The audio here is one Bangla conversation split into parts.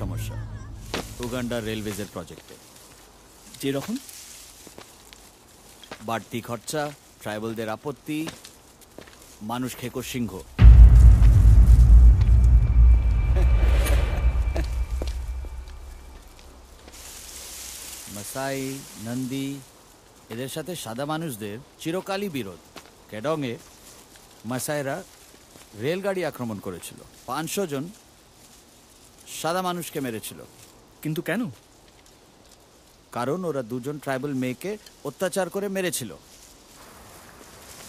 সমস্যা উগান্ডার রেলওয়েজের প্রজেক্টে। যেরকম বাড়তি খরচা, ট্রাইবালদের আপত্তি, মানুষ খেকো সিংহ। মাসাই, নন্দী এদের সাথে সাদা মানুষদের চিরকালই বিরোধ। কেডংয়ে মাসাইরা রেলগাড়ি আক্রমণ করেছিল, 500 জন সাদা মানুষকে মেরেছিল। কিন্তু কেন? কারণ ওরা 2 জন ট্রাইবাল মেয়েকে অত্যাচার করে মেরেছিল।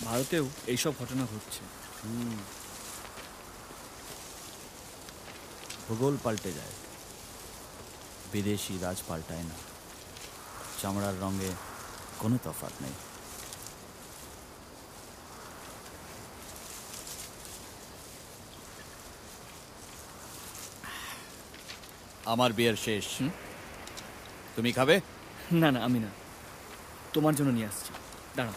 ভারতেও এইসব ঘটনা ঘটছে। ভূগোল পাল্টে যায়, বিদেশি রাজ পাল্টায় না। চামড়ার রঙে কোনো তফাৎ নেই। আমার বিয়ের শেষ, তুমি খাবে? না না, আমি না, তোমার জন্য নিয়ে আসছি, দাঁড়াও।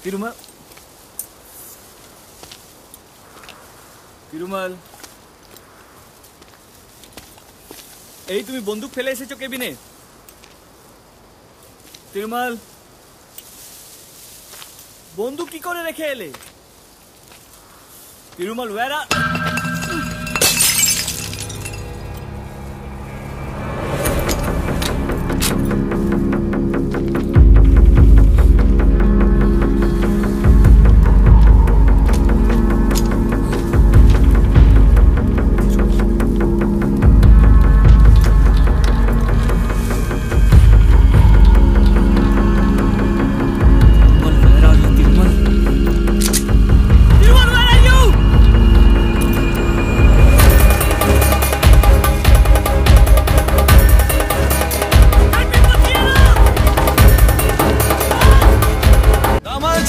তিরুমাল, তিরুমাল, এই তুমি বন্দুক ফেলে এসেছো কেবিনে। তিরুমাল, বন্দুক কি করে রেখে এলে? তিরুমাল, where are...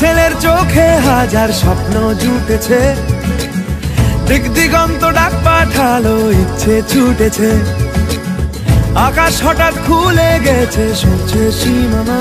ছেলের চোখে হাজার স্বপ্ন জুটেছে, দিক দিগন্ত ডাক পাঠালো, ইচ্ছে ছুটেছে। আকাশ হঠাৎ খুলে গেছে, সূর্যের সীমানা।